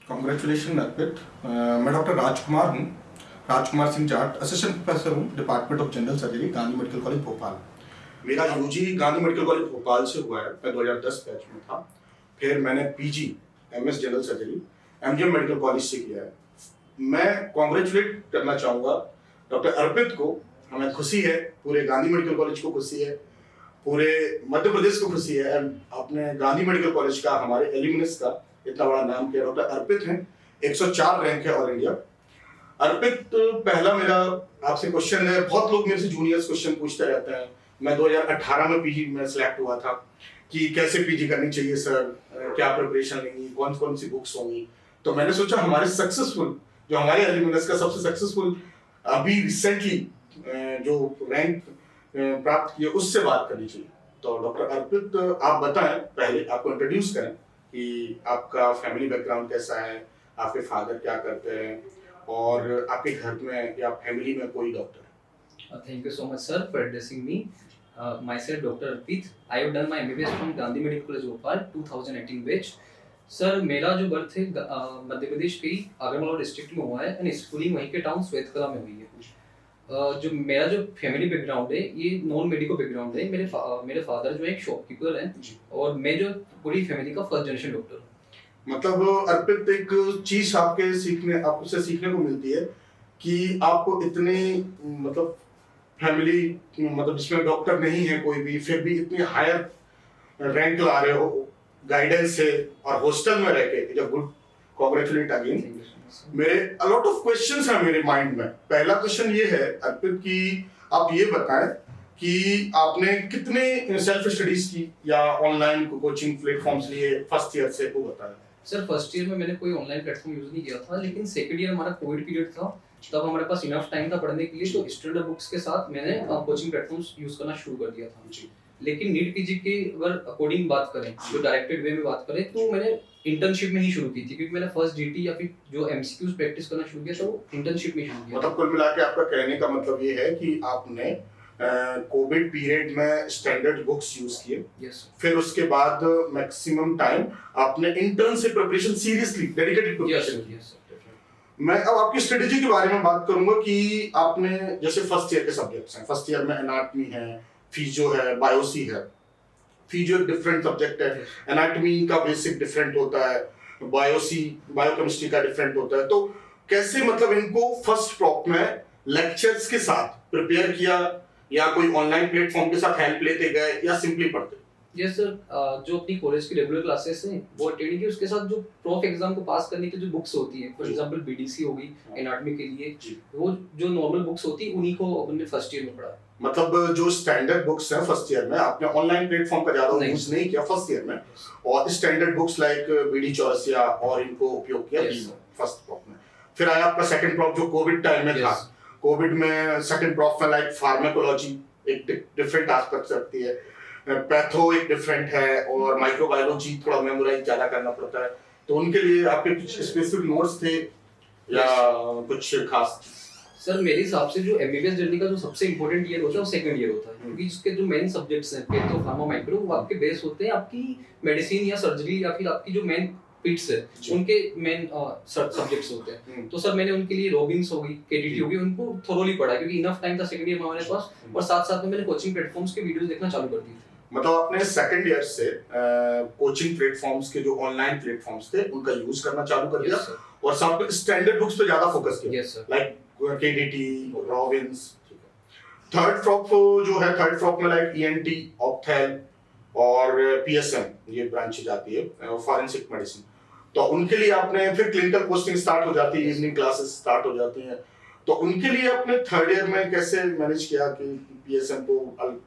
Congratulation अर्पित। मैं doctor Rajkumar हूँ, Rajkumar Singh Jat, assistant professor हूँ, department of general surgery, Gandhi medical college Bhopal. मेरा UG Gandhi medical college Bhopal से हुआ है। मैं 2010 बैच में था। फिर मैंने PG MS general surgery MGM medical college से किया है। मैं कॉन्ग्रेचुलेट करना चाहूँगा डॉक्टर अर्पित को। हमें खुशी है, पूरे गांधी मेडिकल कॉलेज को खुशी है, पूरे मध्य प्रदेश को खुशी है। आपने गांधी मेडिकल कॉलेज का, हमारे एल्यूमिनस का इतना बड़ा नाम किया। डॉक्टर अर्पित हैं, 104 रैंक है ऑल इंडिया। अर्पित, पहला मेरा आपसे क्वेश्चन है, बहुत लोग मेरे से जूनियर्स क्वेश्चन पूछते रहते हैं। मैं 2018 में पीजी में सिलेक्ट हुआ था कि कैसे पीजी करनी चाहिए सर, क्या प्रिपरेशन लेंगी, कौन कौन सी बुक्स होंगी। तो मैंने सोचा हमारे सक्सेसफुल, जो हमारे एल्यूमिनस का सबसे सक्सेसफुल अभी रिसेंटली जो रैंक प्राप्त किए, उससे बात करनी चाहिए। तो डॉक्टर अर्पित, आप बताएं, पहले आपको इंट्रोड्यूस करें कि आपका फैमिली बैकग्राउंड कैसा है, आपके फादर क्या करते हैं, और आपके घर में या फैमिली में कोई डॉक्टर है। Thank you so much, sir, for addressing me. Myself, Dr. Arpit. I have done my MBBS from Gandhi Medical College, Bhopal, 2018 batch. Sir, मेरा जो बर्थ है मध्य प्रदेश के ही आगरमालवा डिस्ट्रिक्ट में हुआ है एंड स्कूलिंग वहीं के टाउन श्वेतकला में हुई है। जो मेरा जो फैमिली बैकग्राउंड है, ये नॉन मेडिकल बैकग्राउंड है। मेरे फादर जो है एक शॉपकीपर हैं और मैं जो पूरी फैमिली का फर्स्ट जनरेशन डॉक्टर हूँ। मतलब अर्पित, एक चीज आपसे सीखने को मिलती है कि आपको इतने मतलब फैमिली मतलब जिसमें डॉक्टर नहीं है कोई भी, फिर भी इतनी हायर रैंक ला रहे हो, गाइडेंस है, और हॉस्टल में रह के। It a good, congratulate again. मेरे अलॉट ऑफ क्वेश्चंस हैं मेरे माइंड में। पहला क्वेश्चन ये है अर्पित कि आप ये बताएं कि आपने कितने सेल्फ स्टडीज की या ऑनलाइन कोचिंग प्लेटफॉर्म्स लिए फर्स्ट ईयर से, वो बताएं। सर, फर्स्ट ईयर में मैंने कोई ऑनलाइन प्लेटफॉर्म यूज नहीं किया था, लेकिन सेकंड ईयर हमारा कोविड पीरियड था, तब हमारे पास इनफ टाइम था पढ़ने के लिए, तो स्टैंडर्ड बुक्स के साथ मैंने कोचिंग प्लेटफॉर्म्स यूज करना शुरू कर दिया था जी। लेकिन नीट पीजी के अगर अकॉर्डिंग बात करें, जो डायरेक्टेड वे में बात करें, तो मैंने इंटर्नशिप में ही शुरू की थी, क्योंकि मैंने फर्स्ट जीटी या फिर जो एमसीक्यूज प्रैक्टिस करना शुरू किया था वो इंटर्नशिप में शुरू किया। मतलब कुल मिला के आपका कहने का मतलब ये है कि आपने कोविड पीरियड में स्टैंडर्ड बुक्स यूज किए। यस। फिर उसके बाद मैक्सिमम टाइम आपने इंटर्न से प्रिपरेशन सीरियसली डेडिकेटेड प्रिपरेशन की। मैं अब आपकी स्ट्रेटेजी के बारे में बात करूंगा कि आपने जैसे फर्स्ट ईयर के सब्जेक्ट्स हैं, फर्स्ट ईयर में एनाटॉमी है, फिजियो है, बायोसी है। फिजियो एक डिफरेंट सब्जेक्ट है, एनाटॉमी का बेसिक डिफरेंट होता है, बायोसी बायोकेमिस्ट्री का डिफरेंट होता है। तो कैसे मतलब इनको फर्स्ट प्रॉप में लेक्चर्स के साथ प्रिपेयर किया, या कोई ऑनलाइन प्लेटफॉर्म के साथ हेल्प लेते गए, या सिंपली पढ़ते? यस सर, जो अपनी कॉलेज की रेगुलर क्लासेस हैं वो अटेंड की, उसके साथ जो प्रॉफ एग्जाम को पास करने की जो बुक्स होती हैं, फॉर एग्जांपल बीडीसी होगी एनाटॉमी के लिए, वो जो नॉर्मल बुक्स होती है उन्हीं को हमने फर्स्ट ईयर में पढ़ा। मतलब जो स्टैंडर्ड बुक्स हैं फर्स्ट ईयर में, आपने ऑनलाइन प्लेटफॉर्म का ज्यादा यूज नहीं किया फर्स्ट ईयर में, और standard books like BD Chaurasia और इनको उपयोग किया फर्स्ट प्रॉप में। फिर आया आपका सेकंड प्रॉप जो कोविड टाइम में था। कोविड में सेकंड प्रॉप में लाइक फार्माकोलॉजी एक डिफरेंट एस्पेक्ट रखती है, पैथो एक डिफरेंट है, और माइक्रोबायोलॉजी थोड़ा मेमोराइज ज्यादा करना पड़ता है। तो उनके लिए आपके कुछ स्पेसिफिक नोट्स थे या कुछ खास? सर, मेरे हिसाब से जो एमबीबीएस जर्नी का जो सबसे इंपॉर्टेंट ईयर होता है वो सेकंड ईयर होता है, क्योंकि इसके जो मेन सब्जेक्ट्स हैं पैथो, फार्मा, माइक्रो, वो आपके बेस होते हैं आपकी मेडिसिन या सर्जरी या फिर आपकी जो मेन फिट्स है उनके मेन सब्जेक्ट्स होते हैं। तो सर, मैंने उनके लिए रॉबिन्स होगी, केडीटी होगी, उनको थोरोली पढ़ा, क्योंकि इनफ टाइम था सेकंड ईयर में हमारे पास, और साथ साथ में मैंने कोचिंग प्लेटफॉर्म्स के वीडियोस देखना चालू कर दिए थे। मतलब आपने सेकंड ईयर से कोचिंग प्लेटफॉर्म्स के जो ऑनलाइन प्लेटफॉर्म्स थे उनका यूज करना चालू कर दिया, और सब स्टैंडर्ड बुक्स पे ज्यादा फोकस किया, लाइक केडीटी, रॉबिन्स। थर्ड फ्रॉप जो है, थर्ड फ्रॉप में लाइक ईएनटी, ऑप्थेल और पीएसएम, ये ब्रांचेज आती है, फॉरेंसिक मेडिसिन। तो उनके लिए आपने फिर क्लिनिकल पोस्टिंग स्टार्ट हो जाती है, इवनिंग क्लासेस स्टार्ट हो जाती हैं। तो उनके लिए आपने थर्ड ईयर में कैसे मैनेज किया कि पीएसएम तो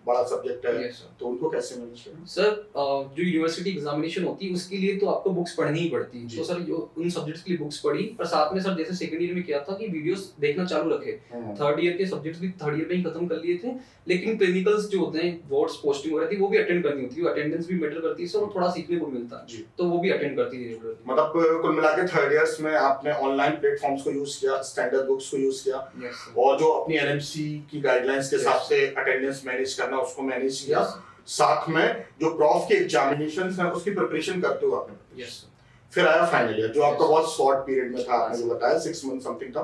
बड़ा सब्जेक्ट है, तो उनको कैसे मैनेज किया? सर, जो यूनिवर्सिटी एग्जामिनेशन होती है उसके लिए तो आपको बुक्स पढ़नी ही पड़ती है, तो सर उन सब्जेक्ट्स के लिए बुक्स पढ़ी, पर साथ में सर जैसे सेकंड ईयर में किया था कि वीडियोस देखना चालू रखे। थर्ड ईयर के सब्जेक्ट्स भी थर्ड ईयर में ही खत्म कर लिए थे, लेकिन क्लिनिकल्स जो होते हैं, वार्ड्स पोस्टिंग हो रही थी, वो भी अटेंड करनी होती है, अटेंडेंस भी मैटर करती है सर, और थोड़ा सीखने को मिलता है, तो वो भी अटेंड करती है रेगुलरली। मतलब कुल मिला के थर्ड ईयर्स में आपने ऑनलाइन प्लेटफॉर्म्स को यूज किया, स्टैंडर्ड बुक्स को यूज किया, और जो अपनी एनएमसी की गाइडलाइंस के हिसाब से अटेंडेंस मैनेज करना उसको मैनेज किया, साथ में जो प्रॉफ के एग्जामिनेशंस हैं उसकी प्रिपरेशन करते हो आपने। फिर आया फाइनल ईयर जो आपका बहुत शॉर्ट पीरियड में था, आपने जो बताया 6 मंथ समथिंग था।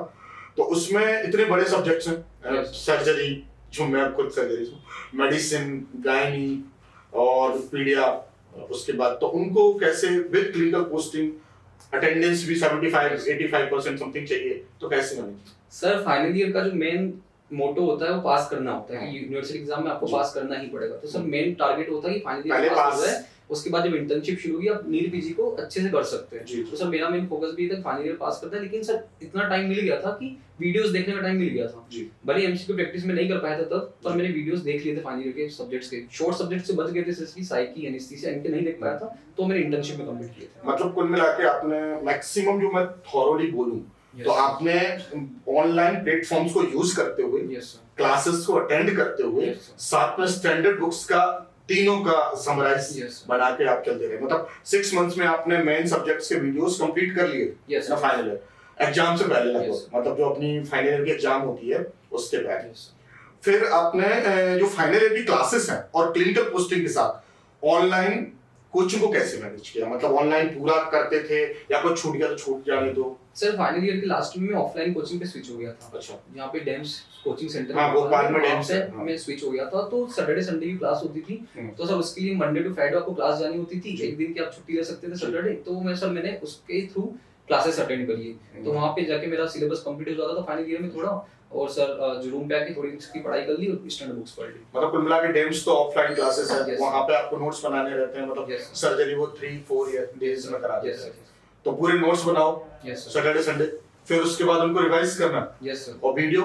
तो उसमें इतने बड़े सब्जेक्ट्स हैं, सर्जरी जो मैं खुद सर्जरी हूँ, मेडिसिन, गायनी और पीडिया, उसके बाद तो उनको कैसे विद क्लिनिकल पोस्टिंग अटेंडेंस भी 75-85% समथिंग चाहिए, तो कैसे मैनेज? सर फाइनल ईयर का जो मेन मोटो होता है वो पास करना होता है कि यूनिवर्सिटी एग्जाम में आपको जी। पास करना ही पड़ेगा। तो सर मेन टारगेट होता है कि फाइनल पहले ईयर पास पास। हो जाए, उसके बाद जब इंटर्नशिप शुरू होगी आप नीट पीजी को अच्छे से कर सकते हैं। जी। तो सर मेरा मेन फोकस भी था फाइनल ईयर पास करता है, लेकिन सर इतना टाइम मिल गया था कि वीडियोस देखने का टाइम मिल गया था। जी। भले एमसीक्यू प्रैक्टिस में नहीं कर पाया था तब, पर मैंने वीडियोस देख लिए थे फाइनल ईयर के सब्जेक्ट्स के। शॉर्ट सब्जेक्ट से बच गए थे, जैसे साइकी, एनेस्थीसिया, इनके नहीं देख पाया था, तो मैंने इंटर्नशिप में कंप्लीट किए थे। मतलब कुल मिला के आपने मैक्सिमम, जो मैं थॉरोली बोलूं, तो आपने ऑनलाइन प्लेटफॉर्म्स को यूज करते हुए, यस सर, क्लासेस को अटेंड करते हुए, Yes, sir. साथ में स्टैंडर्ड बुक्स का तीनों का समराइज Yes, sir. बना के आप चलते रहे। मतलब 6 मंथ्स में आपने मेन सब्जेक्ट्स के वीडियोस कंप्लीट कर लिए Yes, ना sir. फाइनल ईयर एग्जाम से पहले लगभग, Yes, sir. मतलब जो अपनी फाइनल ईयर की एग्जाम होती है उसके पहले। Yes sir. फिर आपने जो फाइनल ईयर की क्लासेस हैं और क्लिनिकल पोस्टिंग के साथ ऑनलाइन कोचिंग को कैसे मैनेज किया? मतलब ऑनलाइन पूरा करते थे या कुछ छूट गया तो छूट जाने दो? सर फाइनल ईयर के लास्ट में मैं ऑफलाइन कोचिंग पे स्विच हो गया था। अच्छा। यहाँ पे डेम्स कोचिंग सेंटर हाँ, भोपाल में डेम्स से है, हाँ। मैं स्विच हो गया था। तो सैटरडे संडे की क्लास होती थी, तो सर उसके लिए मंडे टू फ्राइडे आपको क्लास जानी होती थी। एक दिन की आप छुट्टी ले सकते थे सैटरडे, तो मैंने उसके थ्रू क्लासेस अटेंड करी। तो वहाँ पे जाके मेरा सिलेबस कंप्लीट हो जाता था फाइनल ईयर में थोड़ा, और सर जो रूम पे आके थोड़ी इसकी पढ़ाई कर ली और स्टैंडर्ड बुक्स पढ़ ली। मतलब कुल मिला के डेम्स तो ऑफलाइन क्लासेस है, Yes. वहाँ पे आपको नोट्स बनाने रहते हैं, मतलब Yes, sir. सर्जरी वो 3-4 डेज में करा देते यस हैं। सर, तो पूरे नोट्स बनाओ यस सर, सैटरडे संडे, फिर उसके बाद उनको रिवाइज करना यस सर। और वीडियो।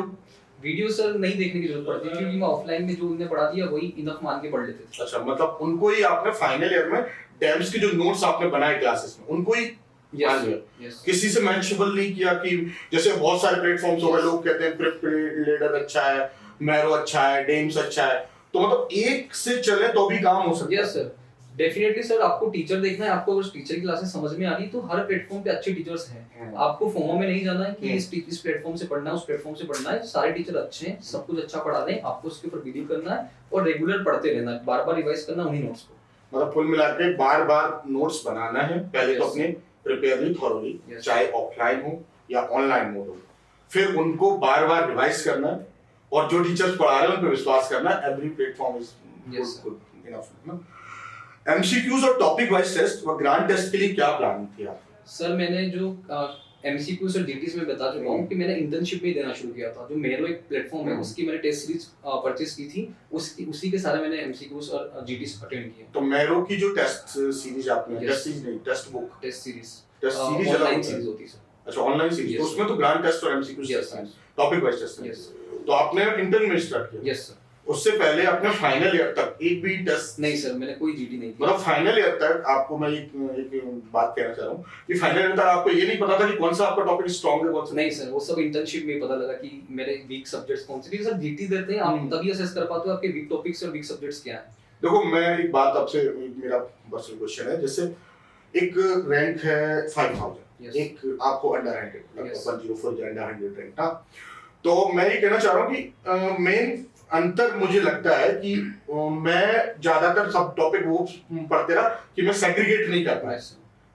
वीडियो सर नहीं देखने की जरूरत पड़ती है, क्योंकि मैं ऑफलाइन में जो उन्होंने पढ़ा दिया वही इनफ मान के पढ़ लेते थे। अच्छा, मतलब उनको ही आपने फाइनल ईयर में डेम्स के जो नोट्स आपने बनाए क्लासेस में उनको ही मान लिया, यस किसी से मैचेबल नहीं किया कि जैसे बहुत सारे प्लेटफॉर्म्स हो गए, लोग कहते हैं प्रेप लीडर अच्छा है, मैरो अच्छा है, डेम्स अच्छा है, तो मतलब एक से चले तो भी काम हो सकता है। Yes sir, definitely sir. आपको टीचर देखना है, आपको अगर टीचर की क्लासेस समझ में आ रही तो हर प्लेटफॉर्म पे अच्छे टीचर्स हैं। आपको फोमो में नहीं जाना है कि इस प्लेटफॉर्म से पढ़ना है, उस प्लेटफॉर्म से पढ़ना है। सारे टीचर अच्छे हैं, सब कुछ अच्छा पढ़ा रहे हैं, आपको उसके ऊपर बिलीव करना है और रेगुलर पढ़ते रहना है, बार-बार रिवाइज करना उन्हीं नोट्स को। मतलब कुल मिला के बार बार नोट्स बनाना है, पहले तो Yes. अपने प्रिपेयरली थॉरोली, Yes. चाहे ऑफलाइन हो या ऑनलाइन मोड हो, फिर उनको बार बार रिवाइज करना है और जो टीचर्स पढ़ा रहे हैं उन पर विश्वास करना है। Every platform is Yes, sir. Good enough. MCQs और टॉपिक वाइज टेस्ट व ग्रांड टेस्ट के लिए क्या प्लान थी आपका? सर मैंने जो एमसीक्यूज और जीटीज में बता चुका हूँ कि मैंने इंटर्नशिप में ही देना शुरू किया था। जो मेरो एक प्लेटफॉर्म है उसकी मैंने टेस्ट सीरीज परचेस की थी, उसी के सारे मैंने एमसीक्यूज और जीटीज अटेंड किए। तो मैरो की जो टेस्ट सीरीज आपने, Yes. टेस्ट सीरीज नहीं, test book, test series test series online series होती है सर। अच्छा, ऑनलाइन सीरीज, Yes, तो उसमें तो ग्रांड टेस्ट और एमसीक्यूज Yes, टेस्ट हैं, yes. टॉपिक वाइज टेस्ट हैं। Yes. तो आपने इंटर्न में स्टार्ट किया, यस सर। उससे पहले आपने फाइनल ईयर तक एक भी टेस्ट नहीं सर, मैंने कोई जीटी नहीं मतलब की। फाइनल ईयर तक आपको मैं एक बात कहना चाह रहा हूँ कि फाइनल ईयर तक आपको ये नहीं पता था कि कौन सा आपका टॉपिक स्ट्रांग है, कौन सा नहीं सर, वो सब इंटर्नशिप में ही पता लगा कि मेरे वीक सब्जेक्ट्स कौन से। क्योंकि सर जीटी देते हैं, आप तभी असेस कर पाते हो आपके वीक टॉपिक्स और वीक सब्जेक्ट्स क्या हैं। देखो, मैं एक बात आपसे, मेरा पर्सनल क्वेश्चन है, जैसे एक रैंक है 5000, Yes. एक आपको अंडर 100, Yes. 104 अंडर 100 रैंक था। तो मैं ये कहना चाह रहा हूँ कि मेन अंतर मुझे लगता है कि मैं ज्यादातर सब टॉपिक वो पढ़ते रहा कि मैं सेग्रीगेट नहीं कर पाया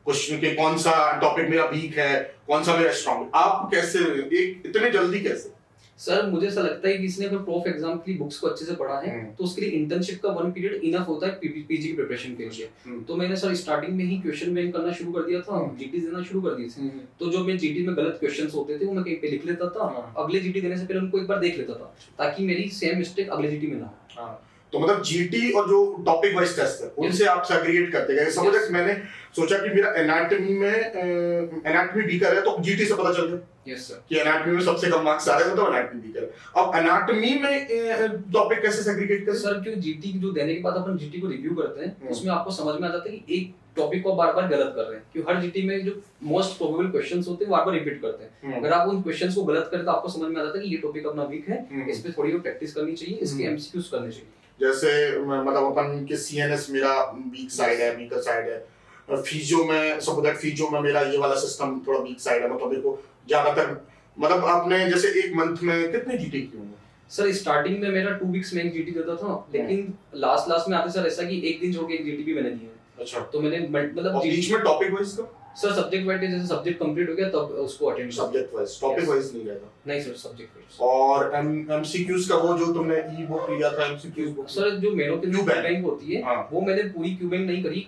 क्वेश्चन के, कौन सा टॉपिक मेरा वीक है, कौन सा मेरा स्ट्रांग है। आप कैसे एक इतने जल्दी कैसे? सर मुझे ऐसा लगता है कि किसी ने अगर प्रोफ एग्जाम के लिए बुक्स को अच्छे से पढ़ा है तो उसके लिए इंटर्नशिप का 1 पीरियड इनफ होता है पीजी की प्रिपरेशन के लिए। तो मैंने सर स्टार्टिंग में ही क्वेश्चन बैंक करना शुरू कर दिया था, जीटी देना शुरू कर दिए थे। तो जो मैं जीटी में गलत क्वेश्चंस होते थे वो मैं कहीं पे लिख लेता था, अगले जीटी देने से पहले उनको एक बार देख लेता था ताकि मेरी सेम मिस्टेक अगले जीटी में ना हो। तो मतलब जीटी और जो टॉपिक वाइज टेस्ट है उनसे आप सेग्रीगेट करते गए। समझ Yes. मैंने सोचा कि मेरा एनाटॉमी में एनाटॉमी वीकर है तो जीटी से पता चल गया यस सर। कि एनाटॉमी में सबसे कम मार्क्स आ रहे हैं, तो एनाटॉमी वीकर है। अब एनाटॉमी में टॉपिक कैसे सेग्रीगेट करें? सर क्यों जीटी जो देने के बाद अपन जीटी को रिव्यू करते हैं उसमें आपको समझ में आ जाता है कि एक टॉपिक को बार-बार गलत कर रहे हैं, क्योंकि हर जीटी में जो मोस्ट प्रोबेबल क्वेश्चंस होते हैं वो बार-बार रिपीट करते हैं। अगर आप उन क्वेश्चंस को गलत करें तो आपको समझ में आ जाता है कि ये टॉपिक अपना वीक है, इस पे थोड़ी और प्रैक्टिस करनी चाहिए, इसके एमसीक्यूज करने चाहिए। जैसे मतलब अपन के सीएनएस मेरा वीक साइड है, वीकर साइड है, और फिजियो में सपोज दैट फिजियो में मेरा ये वाला सिस्टम थोड़ा वीक साइड है, मतलब देखो ज्यादातर मतलब आपने जैसे एक मंथ में कितने जीटी किए होंगे? सर स्टार्टिंग में मेरा 2 वीक्स में एक जीटी देता था, लेकिन लास्ट में आते सर ऐसा कि एक दिन छोड़ के एक जीटी भी मैंने दिया है। अच्छा, तो मैंने मतलब और बीच में टॉपिक वाइज का सर सब्जेक्ट वाइज जैसे सब्जेक्ट कंप्लीट हो गया तब उसको attend subject wise, topic wise नहीं रहेगा? नहीं सर, सब्जेक्ट वाइज। और एमसीक्यूज का वो जो तुमने ई बुक लिया था एमसीक्यूज बुक, सर जो मेरो की Q बैंक होती है हाँ। वो मैंने पूरी क्यू बैंक नहीं करी,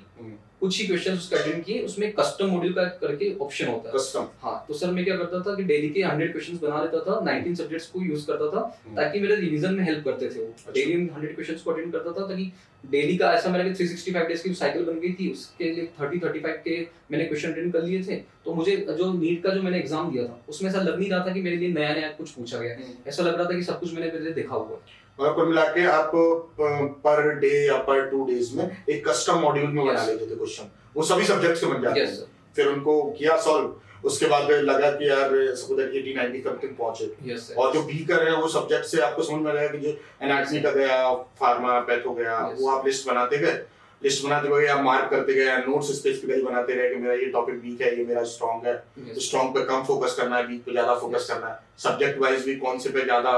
कुछ ही क्वेश्चंस उसका अटेंड किए। उसमें कस्टम मॉड्यूल का करके ऑप्शन होता है। कस्टम, हाँ, तो सर मैं क्या करता था कि डेली के 100 क्वेश्चंस बना लेता था, 19 सब्जेक्ट्स को यूज करता था ताकि मेरे रिवीजन में हेल्प करते थे वो। डेली 100 क्वेश्चंस को अटेंड करता था ताकि डेली का ऐसा मेरा 365 डेज की साइकिल बन गई थी, उसके लिए 30-35 के मैंने क्वेश्चन अटेंड कर लिए थे। तो मुझे जो नीट का जो मैंने एग्जाम दिया था उसमें ऐसा लग नहीं रहा था कि मेरे लिए नया नया कुछ पूछा गया है, ऐसा लग रहा था कि सब कुछ मैंने पहले देखा हुआ है। और कुल मिला के आप पर डे या पर 2 डेज में एक कस्टम मॉड्यूल में बना लेते थे क्वेश्चन, वो सभी सब्जेक्ट से बन जाते हैं। फिर उनको किया सॉल्व, उसके बाद लगा कि यार सब उधर 80-90 समथिंग पहुंचे। और जो वीकर है वो सब्जेक्ट से आपको समझ में आया कि जो एनाटॉमी का गया, फार्मा पैथो गया, वो आप लिस्ट बनाते गए आप मार्क करते गए, नोट्स स्पेसिफिकली बनाते रहे कि मेरा ये टॉपिक वीक है, ये मेरा स्ट्रांग है, तो स्ट्रांग पे कम फोकस करना है, वीक पे ज्यादा फोकस करना है, सब्जेक्ट वाइज भी कौन से पे ज्यादा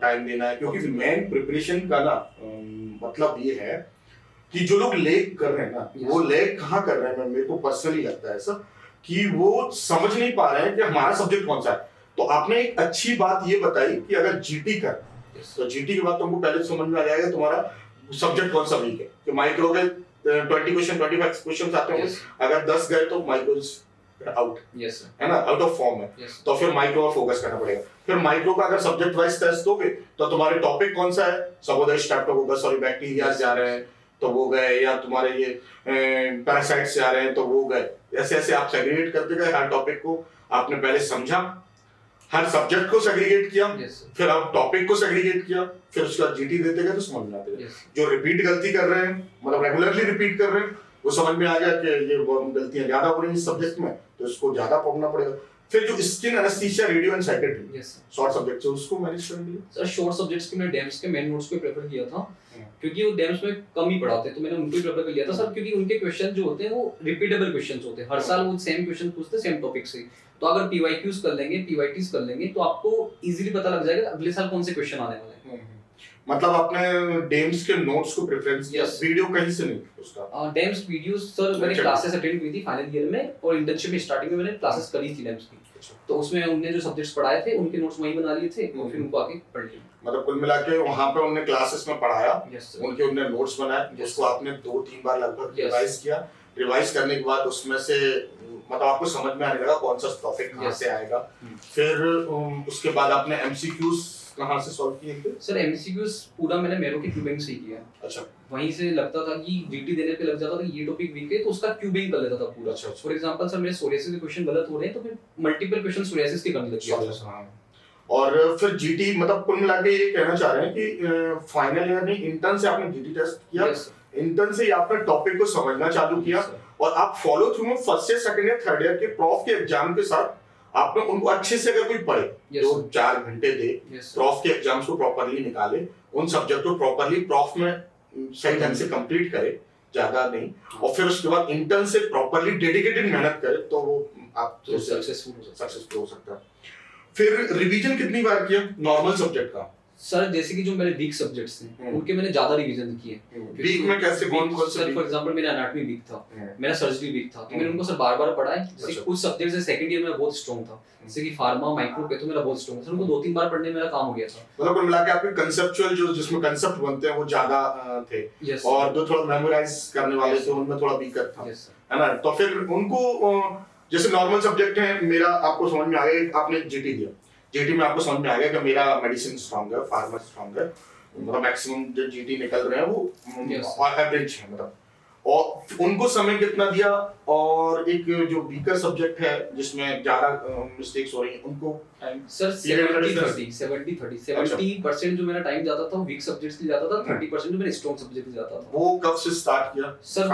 टाइम देना है। क्योंकि मेन प्रिपरेशन का ना मतलब ये है कि जो लोग लेग कर रहे हैं ना, वो लेग कहाँ कर रहे हैं, मेरे को पर्सनली लगता है ऐसा कि वो समझ नहीं पा रहे हैं कि हमारा सब्जेक्ट कौन सा है। तो आपने एक अच्छी बात ये बताई कि अगर जीटी कर तो जीटी के बाद तुमको पहले समझ में आ जाएगा तुम्हारा सब्जेक्ट कौन सा वीक है। कि माइक्रो के 20 क्वेश्चन 25 क्वेश्चन आते होंगे, अगर 10 गए तो माइक्रो आउट, है ना, आउट ऑफ फॉर्म है। तो फिर माइक्रो पर फोकस करना पड़ेगा। फिर माइक्रो का अगर सब्जेक्ट वाइज टेस्ट दोगे तो तुम्हारे टॉपिक कौन सा है, सपोज स्ट्रेप्टोकोकस और बैक्टीरिया जा रहे हैं तो वो गए, या तुम्हारे ये पैरासाइट से आ रहे हैं तो वो गए। ऐसे ऐसे आप सेग्रीगेट करते गए, हर टॉपिक को आपने पहले समझा, हर सब्जेक्ट को सेग्रीगेट किया, फिर आप टॉपिक को सेग्रीगेट किया, फिर उसका जीटी देते गए तो समझ में आते गए। जो रिपीट गलती कर रहे हैं, मतलब रेगुलरली रिपीट कर रहे हैं, वो समझ में आ गया कि ये गलतियां ज्यादा हो रही हैं इस सब्जेक्ट में, तो इसको ज्यादा पढ़ना पड़ेगा। फिर जो skin anaesthesia, radio and psychiatry, short subject है, उसको मैनेज कर लिया। सर शॉर्ट सब्जेक्ट्स के मैंने डेम्स के मेन नोट्स को प्रेफर किया था, क्योंकि वो डेम्स में कम ही पढ़ाते हैं, तो मैंने उनको ही प्रेफर कर लिया था सर। क्योंकि उनके क्वेश्चन जो होते हैं वो रिपीटेबल क्वेश्चंस होते हैं, हर साल वो सेम क्वेश्चन पूछते हैं सेम टॉपिक से। तो अगर पीवाईक्यूज कर लेंगे, पीवाईटीज कर लेंगे, तो आपको इजीली पता लग जाएगा अगले साल कौन से क्वेश्चन आने वाले हैं। मतलब आपने डेम्स के नोट्स को प्रेफरेंस दिया, वीडियो कहीं से नहीं उसका? डेम्स वीडियोस सर मैंने क्लासेस अटेंड की थी फाइनल ईयर में, और इंटर्नशिप में स्टार्टिंग में मैंने क्लासेस करी थी डेम्स की। तो उसमें उन्होंने जो सब्जेक्ट्स पढ़ाए थे उनके नोट्स वहीं बना लिए थे और फिर उनको आके पढ़ लिया। मतलब कुल मिला के वहां पे उन्होंने क्लासेस में पढ़ाया, उनके उन्होंने नोट्स बनाए, उसको आपने 2-3 बार लगभग रिवाइज किया। रिवाइज करने के बाद उसमें से मतलब आपको समझ में आने लगा कौन सा टॉपिक कहाँ से आएगा। फिर उसके बाद आपने एमसीक्यूज कहाँ से सॉल्व किए थे? सर एमसीक्यूज पूरा मैंने मेरो की क्यूबिंग से ही किया। अच्छा। वहीं से लगता था कि जीटी देने पे लग जाता था ये टॉपिक वीक है तो उसका क्यूबिंग कर लेता था पूरा। अच्छा। फॉर एग्जांपल सर मेरे सोरियासिस के क्वेश्चन गलत हो रहे हैं तो फिर मल्टीपल क्वेश्चन सोरियासिस के करने लग गया। और फिर जीटी मतलब कुल मिला के ये कहना चाह रहे हैं कि फाइनल ईयर में इंटर्न से आपने जीटी टेस्ट किया, इंटर्न से आपने टॉपिक को समझना चालू किया, और आप फॉलो थ्रू में first year, second year, third year के प्रॉफ के एग्जाम के साथ आपने उनको अच्छे से अगर कोई पढ़े, 2-4 घंटे दे, प्रॉफ के एग्जाम्स को प्रॉपर्ली निकाले, उन सब्जेक्ट को प्रॉपर्ली प्रॉफ में सही ढंग से कंप्लीट करे, ज्यादा नहीं, और फिर उसके बाद इंटर्न से प्रॉपर्ली डेडिकेटेड मेहनत करे, तो वो आप सक्सेसफुल हो सकता है। फिर रिवीजन कितनी बार किया नॉर्मल सब्जेक्ट का? सर जैसे कि जो मेरे वीक सब्जेक्ट्स थे उनके मैंने ज्यादा रिवीजन किए। वीक में कैसे, कौन से? सर फॉर एग्जांपल मेरा एनाटॉमी वीक था, मेरा सर्जरी वीक था, तो मैंने उनको सर बार-बार पढ़ा है। जैसे कुछ सब्जेक्ट्स सेकंड ईयर में बहुत स्ट्रांग था, जैसे कि फार्मा, माइक्रो पे तो मेरा बहुत स्ट्रांग था, उनको 2-3 बार पढ़ने में मेरा काम हो गया था। मतलब कुल मिला के आपके कंसेप्चुअल जो जिसमें कंसेप्ट बनते हैं वो ज्यादा थे, और जो थोड़ा मेमोराइज करने वाले थे उनमें थोड़ा वीकर था, है ना। तो फिर उनको जैसे नॉर्मल सब्जेक्ट है मेरा, आपको समझ में आ गया, आपने जीटी दिया, जीटी में आपको समझ में आ गया कि मेरा मेडिसिन स्ट्रांग है, फार्मा स्ट्रांग है, मतलब मैक्सिमम जो जीटी निकल रहे हैं वो एवरेज है, मतलब। और उनको समय कितना दिया, और एक जो वीकर सब्जेक्ट है जिसमें ज्यादा मिस्टेक्स हो रही हैं उनको टाइम? सर 70% जो मेरा टाइम जाता था वो वीक सब्जेक्ट्स के लिए जाता था, 30% जो मेरा स्ट्रांग सब्जेक्ट के जाता था। वो कब से स्टार्ट किया? सर वो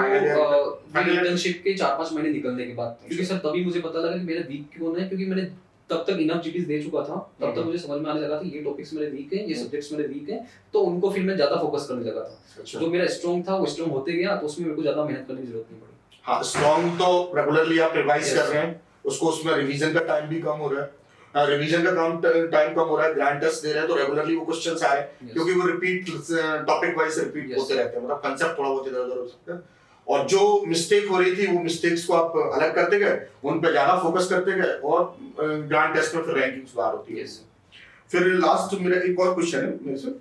इंटर्नशिप के 4-5 महीने निकलने के बाद, क्योंकि सर तभी मुझे पता लगा कि मेरा वीक क्यों है, क्योंकि मैंने तब तक इनफ जीटीज दे चुका था, तब तक मुझे समझ में आने लगा था ये टॉपिक्स मेरे वीक हैं, ये सब्जेक्ट्स मेरे वीक हैं, तो उनको फिर मैं ज्यादा फोकस करने लगा था। जो मेरा स्ट्रांग था वो स्ट्रांग होते गया, तो उसमें मेरे को ज्यादा मेहनत करने की जरूरत नहीं पड़ी। हाँ, स्ट्रांग तो रेगुलरली आप रिवाइज कर रहे हैं, उसको उसमें रिवीजन का टाइम भी कम हो रहा है, रिवीजन का टाइम कम हो रहा है, ग्रांड टेस्ट दे रहे हैं तो रेगुलरली वो क्वेश्चंस आ रहे हैं, क्योंकि वो रिपीट टॉपिक वाइज रिपीट होते रहते हैं, मतलब कांसेप्ट थोड़ा बहुत इधर-उधर हो सकता है। और जो मिस्टेक हो रही थी वो मिस्टेक्स को आप अलग करते गए, उन पे ज्यादा फोकस करते गए और ग्रांड टेस्ट में फिर रैंकिंग सुधार होती है। Yes sir. फिर लास्ट मेरा एक और क्वेश्चन है मेरे से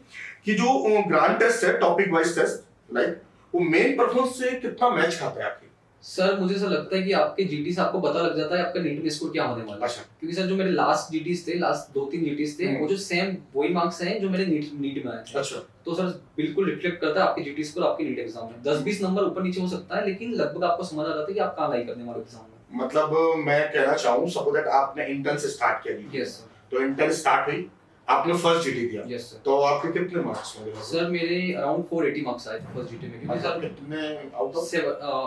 कि जो ग्रांड टेस्ट है, टॉपिक वाइज टेस्ट, लाइक वो मेन परफॉर्मेंस से कितना मैच खाता है आपकी? सर मुझे ऐसा लगता है कि आपके जीटी से आपको पता लग जाता है आपका नीट में स्कोर क्या होने वाला है। अच्छा। क्योंकि सर जो मेरे लास्ट जीटीस थे, लास्ट 2-3 जीटीस थे, वो जो सेम वही मार्क्स हैं जो मेरे नीट में आए थे। अच्छा। तो सर बिल्कुल रिफ्लेक्ट करता है आपके जीटी स्कोर आपके नीट एग्जाम में। 10-20 नंबर ऊपर नीचे हो सकता है, लेकिन लगभग आपको समझ आ जाता है कि आप कहाँ लाई करने वाले एग्जाम में। मतलब मैं कहना चाहूँ, सपोज दैट आपने इंटर्न से स्टार्ट किया। Yes sir. तो इंटर्न स्टार्ट हुई, आपने फर्स्ट जीटी दिया। Yes sir. तो आपके कितने मार्क्स होंगे? सर मेरे अराउंड 480 मार्क्स आए थे फर्स्ट जीटी में। क्योंकि मतलब सर कितने out of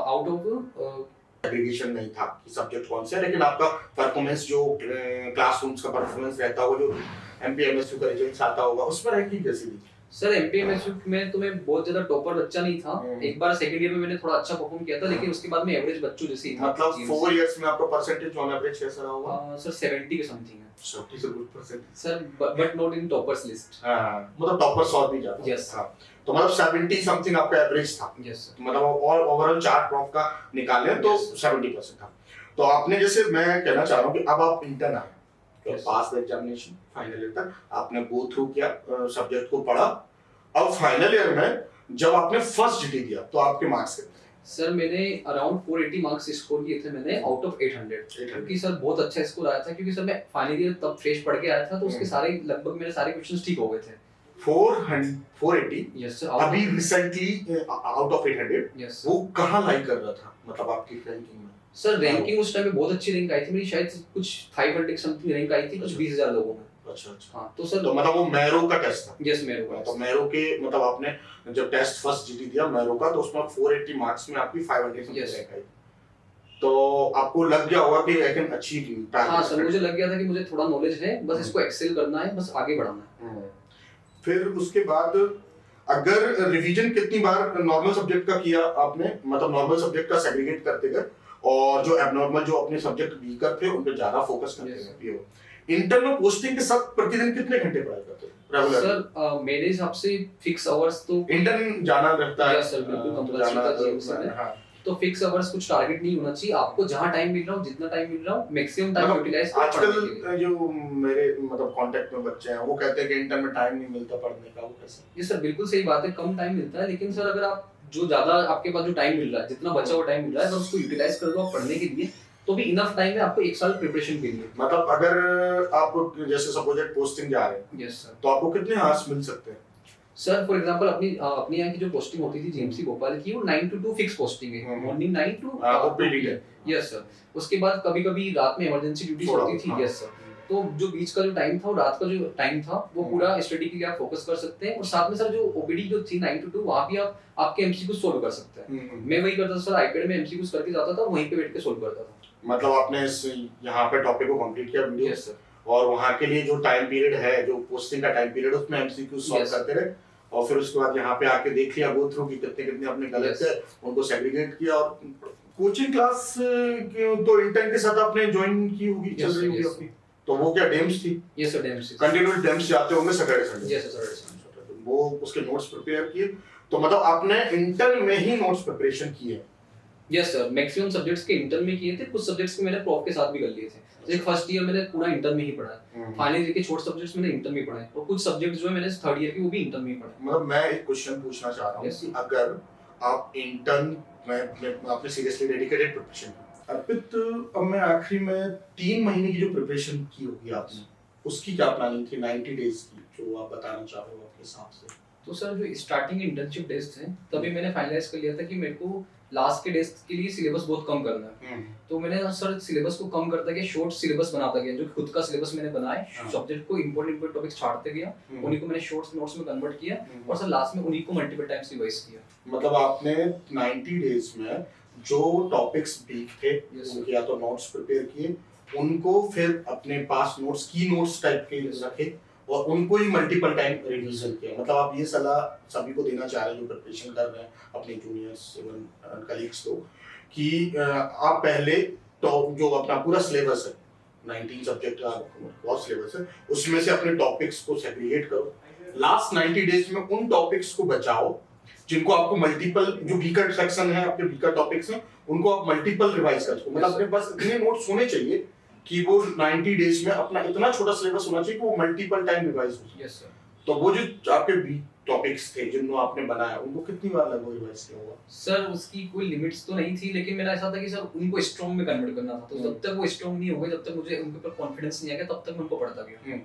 out of aggregation नहीं था कि सब्जेक्ट कौन से है, लेकिन आपका परफॉर्मेंस जो क्लासरूम्स का परफॉर्मेंस रहता होगा, जो एमपीएमएसयू का रिजल्ट्स आता होगा, उसमें रैंकिंग कैसी थी? सर एमपीएमएसयू में तो मैं बहुत ज्यादा टॉपर बच्चा नहीं था। एक बार सेकंड ईयर में मैंने थोड़ा अच्छा परफॉर्म किया था, लेकिन उसके बाद में एवरेज बच्चों जैसे ही था। मतलब 4 इयर्स में आपका परसेंटेज ऑन एवरेज कैसा रहा होगा? सर 70 के समथिंग है। 70 से good percent sir but not in toppers list. हां, मतलब टॉपर्स और भी ज्यादा। यस हां, तो मतलब 70 समथिंग आपका एवरेज था। Yes sir. मतलब और ओवरऑल चार्ट प्रॉफ का निकाले तो 70% था। तो आपने, जैसे मैं कहना चाह रहा हूँ कि अब आप इंटर्न आए, तो पास द एग्जामिनेशन, फाइनल ईयर तक आपने गो थ्रू किया, सब्जेक्ट को पढ़ा। अब फाइनल ईयर में जब आपने फर्स्ट जीटी दिया तो आपके मार्क्स कितने? सर मैंने अराउंड 480 मार्क्स स्कोर किए थे मैंने आउट ऑफ 800। क्योंकि सर बहुत अच्छा स्कोर आया था, क्योंकि सर मैं फाइनल ईयर तब फ्रेश पढ़ के आया था, तो उसके सारे लगभग मेरे सारे क्वेश्चंस ठीक हो गए थे। 480? Yes sir. अभी रिसेंटली आउट ऑफ 800 यस वो कहाँ लाई कर रहा था, मतलब आपकी रैंकिंग में? सर रैंकिंग उस टाइम में बहुत अच्छी रैंक आई थी मेरी, शायद कुछ 500 समथिंग रैंक आई थी, कुछ 20,000 लोगों में। अच्छा अच्छा। हाँ तो सर तो मतलब वो मैरो का टेस्ट था? यस मैरो का। तो मैरो के मतलब आपने जब टेस्ट फर्स्ट जीटी दिया मैरो का, तो उसमें 480 मार्क्स में आपकी 500 समथिंग रैंक आई। तो आपको लग गया होगा कि आई कैन अचीव। हाँ सर, मुझे लग गया था कि मुझे थोड़ा नॉलेज है, बस इसको एक्सेल करना है, बस आगे बढ़ाना है। फिर उसके बाद अगर रिवीजन कितनी बार नॉर्मल सब्जेक्ट का किया आपने, मतलब नॉर्मल सब्जेक्ट का सेग्रीगेट करते गए, और जो एबनॉर्मल जो अपने सब्जेक्ट वीकर थे उन पे ज्यादा फोकस करते गए? इंटर्न में पोस्टिंग के साथ प्रतिदिन कितने घंटे पढ़ाई करते हैं रेगुलर? सर मेरे हिसाब से फिक्स आवर्स तो इंटर्न जाना रहता है। यस सर, बिल्कुल कंपल्सरी था जीएमसी में। हाँ। तो फिक्स आवर्स कुछ टारगेट नहीं होना चाहिए, आपको जहां टाइम मिल रहा हो, जितना टाइम मिल रहा हो, मैक्सिमम टाइम यूटिलाइज करो। आजकल जो मेरे मतलब कांटेक्ट में बच्चे हैं वो कहते हैं कि इंटर्न में टाइम नहीं मिलता पढ़ने का, वो कैसे? ये सर बिल्कुल सही बात है, कम टाइम मिलता है, लेकिन सर अगर आप जो ज्यादा आपके पास जो टाइम मिल रहा है, जितना बचा हुआ टाइम मिल रहा है, अगर उसको यूटिलाइज कर दो आप पढ़ने के लिए, तो भी इनफ टाइम है आपको 1 साल प्रिपरेशन के लिए। मतलब अगर आप जैसे सपोज पोस्टिंग जा रहे हैं, यस सर, तो आपको कितने आवर्स मिल सकते हैं? सर फॉर एग्जांपल अपनी यहाँ की जो पोस्टिंग होती थी जीएमसी भोपाल की, वो 9 to 2 फिक्स पोस्टिंग है, मॉर्निंग 9 to ओपीडी है। Yes sir. उसके बाद कभी-कभी रात में इमरजेंसी ड्यूटीज होती थी। Yes sir. तो जो बीच का जो टाइम था, वो रात का जो टाइम था, वो पूरा स्टडी के लिए आप फोकस कर सकते हैं, और साथ में सर जो ओपीडी जो थी 9 to 2, वहां भी आप आपके एमसीक्यू सोल्व कर सकते हैं। मैं वही करता था सर, आईपैड में एमसीक्यूज करके जाता था, वहीं पे बैठ के सोल्व करता था। मतलब आपने इस यहाँ पे टॉपिक को कंप्लीट किया वीडियो? Yes sir. और वहाँ के लिए जो टाइम पीरियड है, जो पोस्टिंग का टाइम पीरियड, उसमें एमसीक्यू सॉल्व करते रहे, और फिर उसके बाद यहाँ पे आके देख लिया गो थ्रू कि कितने कितने अपने गलत थे, उनको सेग्रीगेट किया। और कोचिंग क्लास तो इंटर्न के साथ आपने ज्वाइन की होगी, चल रही होगी अपनी, तो वो क्या डेम्स थी? Yes sir, DIMMs. Continuous DIMMs जाते होंगे Saturday Sunday? Yes sir, Saturday. वो उसके नोट्स प्रिपेयर किए, तो मतलब आपने इंटर्न में ही नोट्स प्रिपरेशन की है? यस सर, मैक्सिमम सब्जेक्ट्स के इंटर्न में किए थे, कुछ सब्जेक्ट्स के मैंने प्रॉफ के साथ भी कर लिए थे। जैसे फर्स्ट ईयर मैंने पूरा इंटर्न में ही पढ़ा है, फाइनल ईयर के छोटे सब्जेक्ट्स मैंने इंटर्न में पढ़ा है, और कुछ सब्जेक्ट्स जो है मैंने थर्ड ईयर के वो भी इंटर्न में ही पढ़ा है। मतलब मैं एक क्वेश्चन पूछना चाह रहा हूँ कि अगर आप इंटर्न में आपने सीरियसली डेडिकेटेड प्रिपरेशन की, अर्पित, अब मैं आखिरी में 3 महीने की जो प्रिपरेशन की होगी आपने, उसकी क्या प्लानिंग थी 90 डेज की, जो आप बताना चाह रहे हो आपके हिसाब से? तो सर जो स्टार्टिंग इंटर्नशिप डेज थे, तभी मैंने फाइनलाइज कर लिया था कि मेरे को लास्ट के डेज के लिए सिलेबस बहुत कम करना है। तो मैंने सर सिलेबस को कम करता गया, शॉर्ट सिलेबस बनाता गया, जो खुद का सिलेबस मैंने बनाया, सब्जेक्ट को इंपॉर्टेंट टॉपिक्स छाड़ते गया, उन्हीं को मैंने शॉर्ट्स नोट्स में कन्वर्ट किया, और सर लास्ट में उन्हीं को मल्टीपल टाइम्स रिवाइज किया। मतलब आपने 90 डेज में जो टॉपिक्स वीक थे उनके या तो नोट्स प्रिपेयर किए, उनको फिर अपने पास नोट्स की नोट्स टाइप के रखे, और उनको ही मल्टीपल टाइम रिवीजन किया। मतलब आप ये सलाह सभी को देना चाह रहे हैं जो प्रिपरेशन कर रहे हैं, अपने जूनियर्स इवन कलीग्स को, कि आप पहले तो जो अपना पूरा सिलेबस है, 19 सब्जेक्ट का बहुत सिलेबस है, उसमें से अपने टॉपिक्स को सेग्रीगेट करो, लास्ट 90 डेज में उन टॉपिक्स को बचाओ जिनको आपको मल्टीपल जो वीकर सेक्शन है, आपके वीकर टॉपिक्स हैं, उनको आप मल्टीपल रिवाइज कर सको। मतलब अपने पास इतने नोट्स होने चाहिए कि वो 90 डेज में अपना इतना छोटा सिलेबस होना चाहिए कि वो मल्टीपल टाइम रिवाइज हो। Yes sir. तो वो जो आपके वीक टॉपिक्स थे जिनको आपने बनाया, उनको कितनी बार लगभग रिवाइज किया होगा? सर उसकी कोई लिमिट्स तो नहीं थी, लेकिन मेरा ऐसा था कि सर उनको स्ट्रॉन्ग में कन्वर्ट करना था, तो जब तक वो स्ट्रॉन्ग नहीं हो गए, जब तक मुझे उनके ऊपर कॉन्फिडेंस नहीं आ गया, तब तक मैं उनको पढ़ता गया।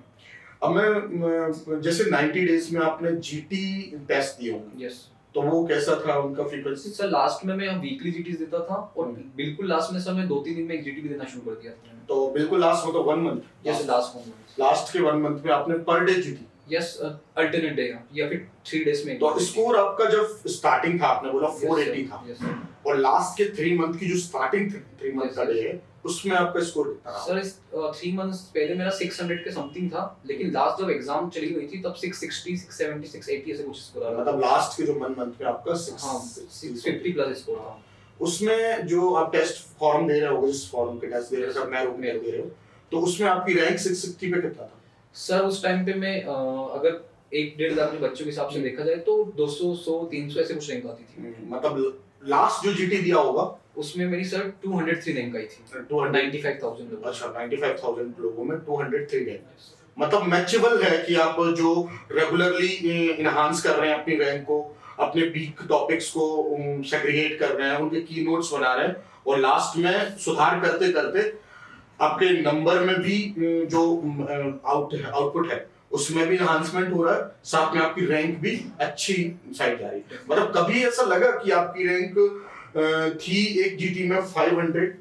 अब मैं जैसे 90 डेज में आपने जीटी टेस्ट दिए होंगे, यस। तो वो कैसा था उनका फ्रीक्वेंसी? सर लास्ट में मैं वीकली जीटीज देता था, और बिल्कुल लास्ट में सर मैं 2-3 दिन में एक जीटी भी देना शुरू कर दिया था। तो बिल्कुल लास्ट मतलब 1 मंथ? यस, लास्ट लास्ट के 1 मंथ में आपने per day GT? Yes, alternate day या फिर 3 डेज में। तो स्कोर आपका जब स्टार्टिंग था, आपने बोला 480 था, यस सर। और लास्ट के 3 मंथ की जो स्टार्टिंग 3 मंथ का डे है, उसमें आपका स्कोर कितना रहा? सर इस 3 मंथ्स पहले मेरा 600 के समथिंग था, लेकिन लास्ट जब एग्जाम चली गई थी तब 660, 670, 680 ऐसे कुछ स्कोर आ रहा था। मतलब लास्ट के जो 1 मंथ में आपका 650 प्लस स्कोर था। उसमें जो आप टेस्ट फॉर्म दे रहे हो, जिस फॉर्म के टेस्ट दे रहे हो, सब मैरो दे रहे हो, तो उसमें आपकी रैंक 660 पे कितना था? सर उस टाइम पे मैं अगर 1-1.5 लाख बच्चों के हिसाब से देखा जाए तो 200, 100, 300 ऐसे कुछ रैंक आती थी। मतलब लास्ट जो जीटी दिया होगा उसमें मेरी सर 203 रैंक आई थी। 95,000 लोगों। अच्छा, 95,000 लोगों में 203 रैंक, मतलब मैचेबल है कि आप जो रेगुलरली इनहांस कर रहे हैं अपनी रैंक को, अपने वीक टॉपिक्स को सेग्रीगेट कर रहे हैं, उनके की नोट्स बना रहे हैं, और लास्ट में सुधार करते करते आपके नंबर में भी जो आउटपुट है उसमें भी एनहांसमेंट हो रहा है, साथ में आपकी रैंक भी अच्छी साइड जा रही है। मतलब कभी ऐसा लगा कि आपकी रैंक थी एक जीटी में 500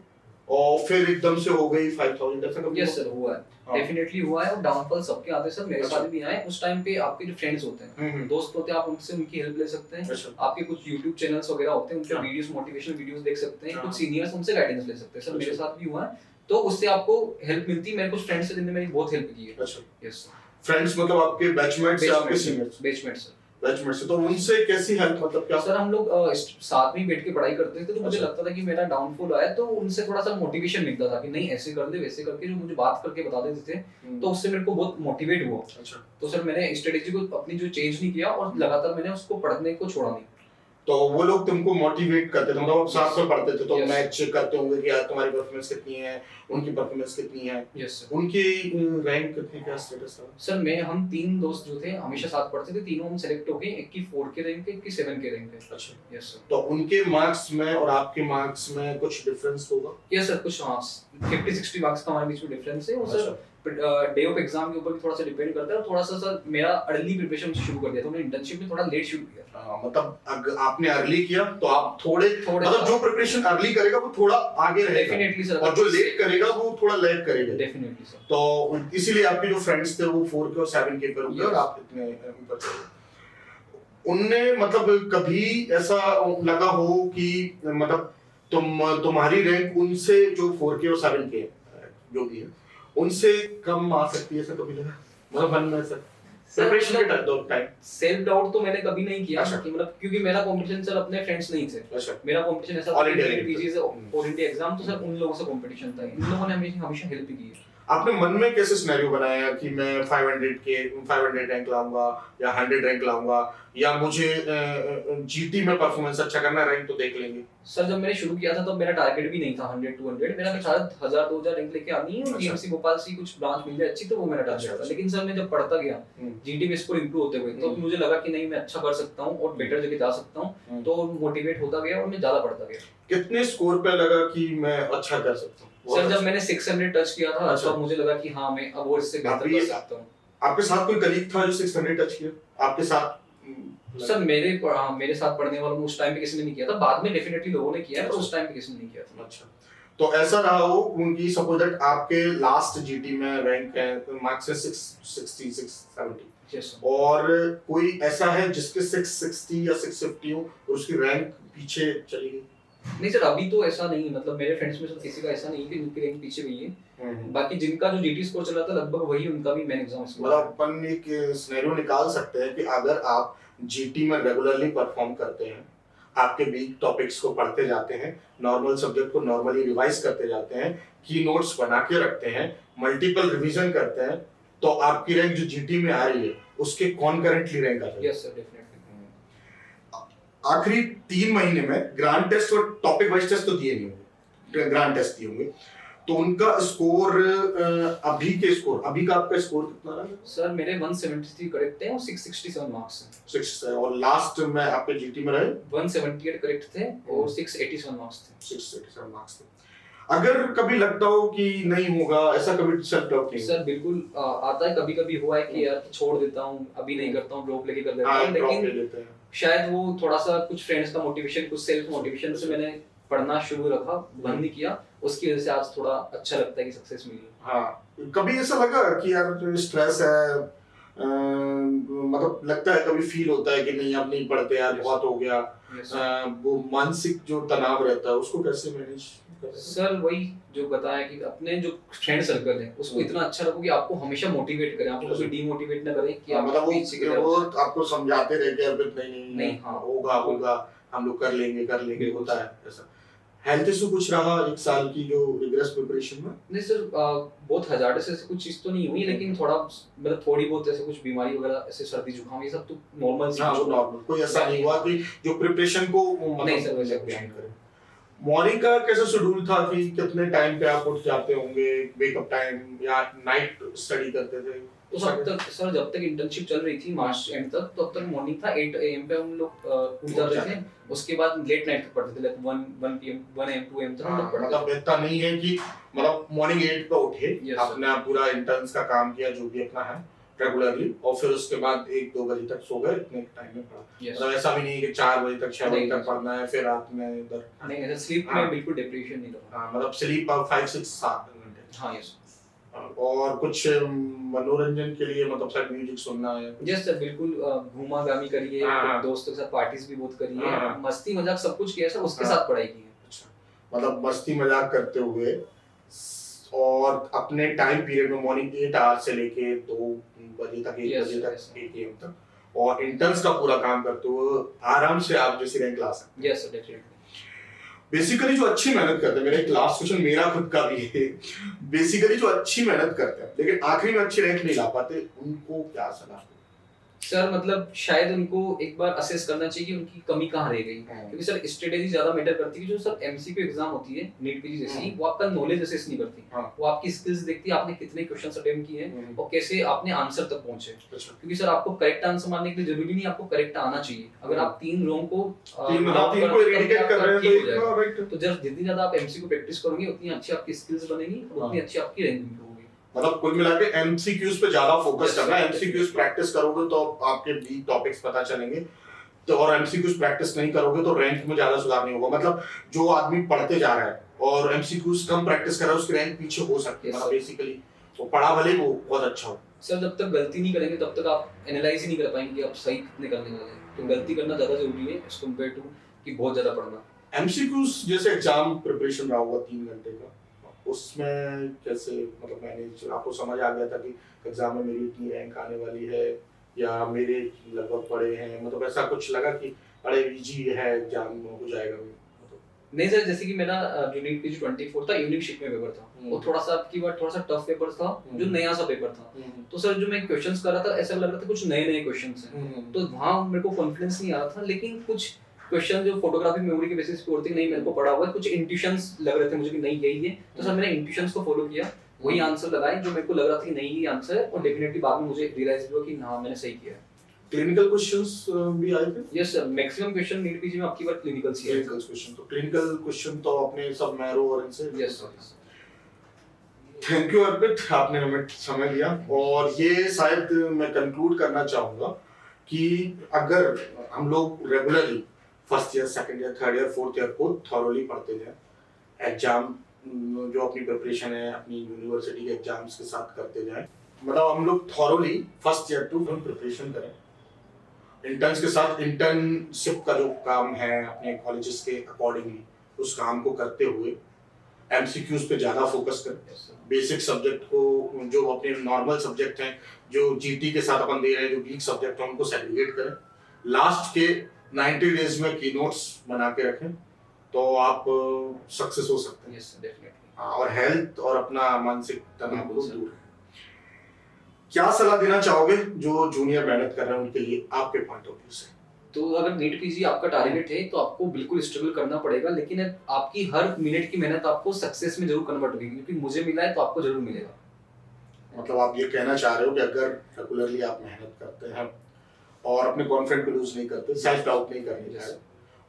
और फिर एकदम से हो गई 5000, ऐसा कभी? यस सर, हुआ है, डेफिनेटली हुआ है, और डाउनफॉल सबके आते हैं सर, मेरे साथ भी आए। उस टाइम पे आपके जो फ्रेंड्स होते हैं, दोस्त होते हैं, आप उनसे उनकी हेल्प ले सकते हैं। आपके कुछ यूट्यूब चैनल्स वगैरह होते हैं, उनके वीडियोस, मोटिवेशनल वीडियोस देख सकते हैं, कुछ सीनियर्स उनसे गाइडेंस ले सकते हैं। सर मेरे साथ भी हुआ है, तो उससे आपको हेल्प मिलती है। मेरे कुछ फ्रेंड्स से जिन्होंने मेरी बहुत हेल्प की है। अच्छा, यस सर। फ्रेंड्स मतलब आपके बैचमेट्स या आपके सीनियर्स? Batchmates sir. बैचमेट्स से तो उनसे कैसी हेल्प, मतलब क्या? सर हम लोग साथ में बैठ के पढ़ाई करते थे, तो मुझे लगता था कि मेरा डाउनफॉल आया, तो उनसे थोड़ा सा मोटिवेशन मिलता था कि नहीं ऐसे कर दे, वैसे करके जो मुझे बात करके बता देते थे, तो उससे मेरे को बहुत मोटिवेट हुआ। अच्छा, तो सर मैंने स्ट्रेटेजी को अपनी जो चेंज नहीं किया, और लगातार मैंने उसको पढ़ने को छोड़ा नहीं। तो वो लोग तुमको मोटिवेट करते थे, मतलब आप साथ में पढ़ते थे, तो Yes. मैच करते होंगे कि यार तुम्हारी परफॉर्मेंस कितनी है, उनकी परफॉर्मेंस कितनी है, यस सर। उनकी रैंक कितनी, क्या स्टेटस था? सर हम 3 दोस्त जो थे हमेशा साथ पढ़ते थे, तीनों हम सेलेक्ट हो गए, एक की 4 के रैंक पे, एक की 7 के रैंक पे। अच्छा, यस सर। तो उनके मार्क्स में और आपके मार्क्स में कुछ डिफरेंस होगा? यस सर, कुछ 50-60 मार्क्स का हमारे बीच में डिफरेंस है, और सर डे ऑफ एग्जाम के ऊपर भी थोड़ा सा डिपेंड करता है, और थोड़ा सा सर मेरा अर्ली प्रिपरेशन शुरू कर दिया, तो मैंने इंटर्नशिप में थोड़ा लेट शुरू किया। मतलब अगर आपने अर्ली किया तो आप थोड़े मतलब जो प्रिपरेशन अर्ली करेगा वो थोड़ा आगे रहेगा, डेफिनेटली सर, और जो लेट करेगा वो थोड़ा लेट करेगा। Definitely sir. तो इसीलिए आपके जो फ्रेंड्स थे वो 4 के और 7 के पर हुए और आप इतने ऊपर चले। उनने मतलब कभी ऐसा लगा हो कि मतलब तुम्हारी रैंक उनसे जो 4 के और 7 के जो भी है उनसे कम आ सकती है, ऐसा कभी लगा? मतलब मन में सर प्रिपरेशन के टाइम सेल्फ डाउट तो मैंने कभी नहीं किया। अच्छा। कि मतलब क्योंकि मेरा कंपटीशन सर अपने फ्रेंड्स नहीं थे। अच्छा, मेरा कंपटीशन ऐसा All था India कि level पीजी से ऑल इंडिया एग्जाम, तो सर उन लोगों से कंपटीशन था। इन लोगों ने हमेशा हेल्प की है। आपने मन में कैसे सिनेरियो बनाया कि मैं 500 रैंक लाऊंगा या 100 रैंक लाऊंगा, या मुझे जीटी में परफॉर्मेंस अच्छा करना है, रैंक तो देख लेंगे? सर जब मैंने शुरू किया था तब मेरा टारगेट भी नहीं था 100-200, मेरा शायद 1000-2000 रैंक लेके आनी है, और जीएमसी भोपाल से कुछ ब्रांच मिल जाए अच्छी, तो वो मेरा टारगेट था। लेकिन सर मैं जब पढ़ता गया, जीटी में स्कोर इंप्रूव होते हुए, तो मुझे लगा कि नहीं मैं अच्छा कर सकता हूँ और बेटर जगह जा सकता हूँ, तो मोटिवेट होता गया और मैं ज्यादा पढ़ता गया। कितने स्कोर पे लगा कि मैं अच्छा कर सकता हूँ? सर जब मैंने 600 टच किया था, अच्छा। तब मुझे लगा कि हाँ मैं अब और इससे बेहतर कर सकता हूँ। आपके साथ कोई कलीग था जो 600 टच किया आपके साथ? सर मेरे साथ पढ़ने वालों में उस टाइम पे किसी ने नहीं किया था, बाद में डेफिनेटली लोगों ने किया है, पर उस टाइम पे किसी ने नहीं किया था। अच्छा, तो ऐसा रहा हो उनकी सपोज दैट आपके लास्ट जीटी में रैंक है मार्क्स है 660 670, यस और कोई ऐसा है जिसके 660 या 650 हो और उसकी रैंक पीछे चली गई? नहीं सर, अभी तो ऐसा नहीं, मतलब मेरे फ्रेंड्स में से किसी का ऐसा नहीं कि उनकी रैंक पीछे गई है। बाकी जिनका जो जीटी स्कोर चला था लगभग वही उनका भी मेन एग्जाम स्कोर। मतलब अपन एक सिनेरियो निकाल सकते हैं कि अगर आप जीटी में रेगुलरली परफॉर्म करते हैं, आपके वीक टॉपिक्स को पढ़ते जाते हैं, नॉर्मल सब्जेक्ट को नॉर्मली रिवाइज करते जाते हैं, की नोट्स बना के रखते हैं, मल्टीपल रिवीजन करते हैं, तो आपकी रैंक जो जीटी में आ रही है उसके कॉन्करेंटली रैंक आ जाएगी। Yes sir, definitely. आखिरी 3 महीने में ग्रांड टेस्ट और टॉपिक वाइज टेस्ट तो दिए नहीं होंगे, ग्रांड टेस्ट दिए होंगे, तो उनका स्कोर अभी का आपका स्कोर कितना रहा? सर मेरे 173 करेक्ट थे और 667 मार्क्स हैं। 6 और लास्ट में आपके जीटी में रहे 178 करेक्ट थे और 687 मार्क्स थे। 687 मार्क्स थे। अगर कभी लगता हो कि नहीं होगा, ऐसा कभी सेल्फ डाउट नहीं? सर बिल्कुल आता है, कभी कभी हुआ है कि यार छोड़ देता हूँ, अभी नहीं करता हूँ, ड्रॉप लेके कर देता हूँ, लेकिन शायद वो थोड़ा सा कुछ फ्रेंड्स का मोटिवेशन, कुछ सेल्फ मोटिवेशन से मैंने पढ़ना शुरू रखा, बंद नहीं किया, उसकी वजह से आज थोड़ा अच्छा लगता है कि सक्सेस मिली। हाँ, कभी ऐसा लगा कि यार स्ट्रेस है, मतलब लगता है, कभी फील होता है कि नहीं अब नहीं पढ़ते यार, बहुत हो गया, वो मानसिक जो तनाव रहता है उसको कैसे मैनेज? सर वही जो बताया कि अपने जो फ्रेंड सर्कल है उसको इतना अच्छा रखो कि आपको हमेशा मोटिवेट करें, आपको कभी डीमोटिवेट ना करें कि आप मतलब पीछे की तरफ वो आपको समझाते रहे कि यार नहीं हाँ होगा, हम लोग कर लेंगे होता है ऐसा। हेल्थ इशू कुछ रहा 1 साल की जो रिग्रेस प्रिपरेशन में? नहीं सर, बहुत हजार्डस ऐसे कुछ चीज तो नहीं हुई, लेकिन थोड़ा मतलब थोड़ी बहुत ऐसे कुछ बीमारी वगैरह, ऐसे सर्दी जुकाम, ये सब तो नॉर्मल सी कुछ नॉर्मल, कोई ऐसा नहीं हुआ कि जो प्रिपरेशन को नहीं सर वैसे कुछ नहीं करे। मॉर्निंग का कैसा शेड्यूल था कि कितने टाइम पे आप उठ जाते होंगे, वेकअप टाइम, या नाइट स्टडी करते थे? तो जब तक इंटर्नशिप चल रही थी मार्च एंड तक, तब तक मॉर्निंग था 8 AM पे हम लोग उठ जाते थे, उसके बाद लेट नाइट तक पढ़ते थे, लाइक 1 PM 1 AM 2 AM तक हम लोग पढ़ते थे। मतलब इतना नहीं है कि मतलब मॉर्निंग 8 पे उठे, अपना पूरा इंटर्न्स का काम किया जो भी अपना है रेगुलरली, और फिर उसके बाद 1-2 बजे तक सो गए, इतने टाइम में पढ़ा। मतलब ऐसा भी नहीं है कि 4 बजे तक 6 बजे तक पढ़ना है फिर रात में इधर नहीं, ऐसा स्लीप में बिल्कुल डिप्रेशन नहीं रहा। हां, मतलब स्लीप 5-6-7 घंटे। हां यस। और कुछ मनोरंजन के लिए मतलब शायद म्यूजिक सुनना है? यस सर बिल्कुल, घूमा गामी करिए, दोस्तों के साथ पार्टीज भी बहुत करिए, मस्ती मजाक सब कुछ किया सर, उसके साथ पढ़ाई की है। अच्छा, मतलब मस्ती मजाक करते हुए और अपने टाइम पीरियड में मॉर्निंग 8 आवर से लेके 2 बजे तक, 1 बजे तक, 1 AM तक, और इंटर्न्स का पूरा काम करते हुए आराम से आप जैसे रैंक ला सकते हैं। Yes sir definitely. बेसिकली जो अच्छी मेहनत करते हैं, मेरा एक लास्ट क्वेश्चन मेरा खुद का भी है, बेसिकली जो अच्छी मेहनत करते हैं लेकिन आखिरी में अच्छी रैंक नहीं ला पाते, उनको क्या सलाह? सर मतलब शायद उनको एक बार असेस करना चाहिए कि उनकी कमी कहाँ रह गई, क्योंकि सर स्ट्रेटेजी ज्यादा मैटर करती है। जो सर एमसीक्यू एग्जाम होती है नीट पीजी जैसी, वो आपका नॉलेज असेस नहीं करती, वो आपकी स्किल्स देखती है, आपने कितने क्वेश्चंस अटेम्प्ट किए हैं और कैसे आपने आंसर तक पहुंचे। क्योंकि सर आपको करेक्ट आंसर मानने के लिए जरूरी नहीं आपको करेक्ट आना चाहिए, अगर आप 3 रॉन्ग को एरिडिकेट कर रहे हैं तो जस्ट जितनी ज्यादा आप एमसीक्यू प्रैक्टिस करोगे उतनी अच्छी आपकी स्किल्स बनेगी और उतनी अच्छी आपकी रैंकिंग होगी। मतलब कुल मिला के एमसीक्यूज पे ज्यादा फोकस करना है। एमसीक्यूज प्रैक्टिस करोगे तो आपके वीक टॉपिक्स पता चलेंगे, तो और एमसीक्यूज प्रैक्टिस नहीं करोगे तो रैंक में ज्यादा सुधार नहीं होगा। मतलब जो आदमी पढ़ते जा रहा है और एमसीक्यूज कम प्रैक्टिस कर रहा है उसकी रैंक पीछे हो सकती है। मतलब बेसिकली वो पढ़ा भले वो बहुत अच्छा हो, सर जब तक गलती नहीं करेंगे तब तक आप एनालाइज ही नहीं कर पाएंगे कि आप सही कितने करने वाले हैं। तो गलती करना ज्यादा जरूरी है एज कंपेयर टू कि बहुत ज्यादा पढ़ना। एमसीक्यूज जैसे एग्जाम प्रिपरेशन रहा होगा 3 घंटे का, उसमें कैसे मतलब मैंने आपको समझ आ गया था कि एग्जाम में मेरी इतनी रैंक आने वाली है या मेरे लगभग पढ़े हैं, मतलब ऐसा कुछ लगा कि अरे इजी है एग्जाम हो जाएगा? नहीं सर, जैसे कि मेरा यूनिट पीजी 24 था, यूनिक शिप में पेपर था, वो थोड़ा सा आपकी बार थोड़ा सा टफ पेपर था, जो नया सा पेपर था। तो सर जो मैं क्वेश्चंस कर रहा था ऐसा लग रहा था कुछ नए क्वेश्चंस हैं, तो वहां मेरे को कॉन्फिडेंस नहीं आ रहा था। लेकिन कुछ क्वेश्चन जो फोटोग्राफी मेमोरी के बेसिस पे होते हैं, नहीं मेरे को पढ़ा हुआ है, कुछ इंट्यूशंस लग रहे थे मुझे कि नहीं यही है, तो सर मैंने इंट्यूशंस को फॉलो किया, वही आंसर लगाए जो मेरे को लग रहा था कि नहीं ये आंसर है, और डेफिनेटली बाद में मुझे रियलाइज हुआ कि हां मैंने सही किया है। क्लिनिकल क्वेश्चंस भी आए थे? Yes sir, maximum question NEET PG में आपकी बार क्लिनिकल सी है। क्लिनिकल क्वेश्चन, तो क्लिनिकल क्वेश्चन तो आपने सब मैरो और इनसे? Yes sir. Thank you Arpit, आपने हमें समय दिया। और ये शायद मैं कंक्लूड करना चाहूंगा कि अगर हम लोग regularly first year, second year, third year, fourth year को थॉरोली पढ़ते जाएं, एग्जाम जो अपनी प्रिपरेशन है अपनी यूनिवर्सिटी के एग्जाम्स के साथ करते जाएं, मतलब हम लोग thoroughly first year to preparation करें, इंटर्न्स के साथ इंटर्नशिप का जो काम है अपने कॉलेजेस के अकॉर्डिंगली उस काम को करते हुए एमसीक्यूज पे ज्यादा फोकस करें, बेसिक सब्जेक्ट को जो अपने नॉर्मल सब्जेक्ट हैं जो जीटी के साथ अपन दे रहे हैं, जो वीक सब्जेक्ट हैं उनको सेग्रीगेट करें, लास्ट के 90 डेज में की नोट्स बना के रखें, तो आप सक्सेस हो सकते हैं। Yes definitely. और हेल्थ और अपना मानसिक तनाव को दूर। क्या सलाह देना चाहोगे जो जूनियर मेहनत कर रहे हैं उनके लिए आपके पॉइंट ऑफ व्यू से? तो अगर नीट पीजी आपका टारगेट है तो आपको बिल्कुल स्ट्रगल करना पड़ेगा, लेकिन आपकी हर मिनट की मेहनत आपको सक्सेस में जरूर कन्वर्ट होगी, क्योंकि मुझे मिला है तो आपको जरूर मिलेगा। मतलब आप ये कहना चाह रहे हो कि अगर रेगुलरली आप मेहनत करते हैं और अपने कॉन्फिडेंस को लूज नहीं करते, सेल्फ डाउट नहीं करने चाहते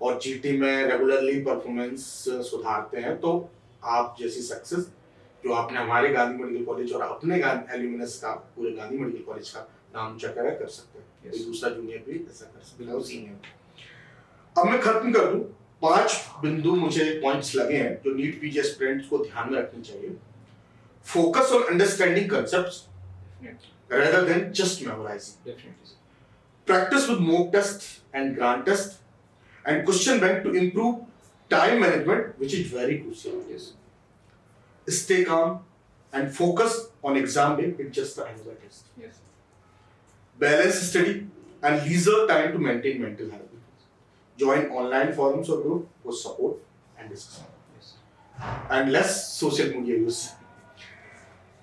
और जीटी में रेगुलरली परफॉर्मेंस सुधारते हैं, तो आप जैसी सक्सेस जो आपने हमारे गांधी मेडिकल कॉलेज और अपने एल्यूमिनस का पूरे गांधी मेडिकल कॉलेज का नाम ऊंचा कर सकते हैं। कोई दूसरा जूनियर भी ऐसा कर सकता है, सीनियर। अब मैं खत्म कर दूं, 5 बिंदु मुझे पॉइंट्स लगे हैं जो नीट पीजी एस्पिरेंट्स को ध्यान में रखनी चाहिए। Focus on understanding concepts rather than just memorizing. Definitely. Practice with mock test and grant test and question bank to improve time management, which is very crucial. Yes. Stay calm and focus on exam day. It's just the annual test. Yes. Balance study and leisure time to maintain mental health. Join online forums or group for support and discussion. Yes. And less social media use.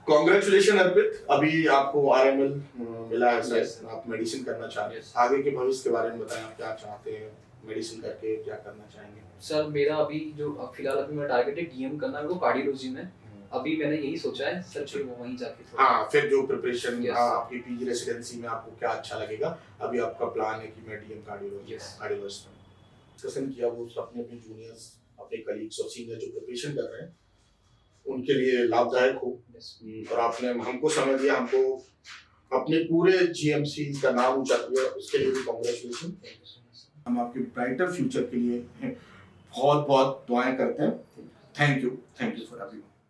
Congratulations अर्पित, अभी आपको RML मिला है sir, आप medicine करना चाह रहे हैं। आगे के भविष्य के बारे में बताएं, आप क्या चाहते हैं मेडिसिन करके, क्या करना चाहेंगे? सर मेरा अभी जो फिलहाल अभी मेरा टारगेट है डीएम करना है, वो कार्डियोलॉजी में। अभी मैंने यही सोचा है सर, फिर वो वहीं जाके हाँ, फिर जो प्रिपरेशन आपकी पीजी रेसिडेंसी में आपको क्या अच्छा लगेगा, अभी आपका प्लान है कि मैं डीएम कार्डियोलॉजिस्ट में डिस्कशन किया, वो अपने अपने जूनियर्स, अपने कलीग्स और सीनियर जो प्रिपरेशन कर रहे हैं उनके लिए लाभदायक हो। और आपने हमको समय दिया, हमको अपने पूरे जीएमसी का नाम ऊंचा किया, उसके लिए भी कांग्रेचुलेशन। हम आपके ब्राइटर फ्यूचर के लिए बहुत बहुत दुआएं करते हैं। Thank you for everyone.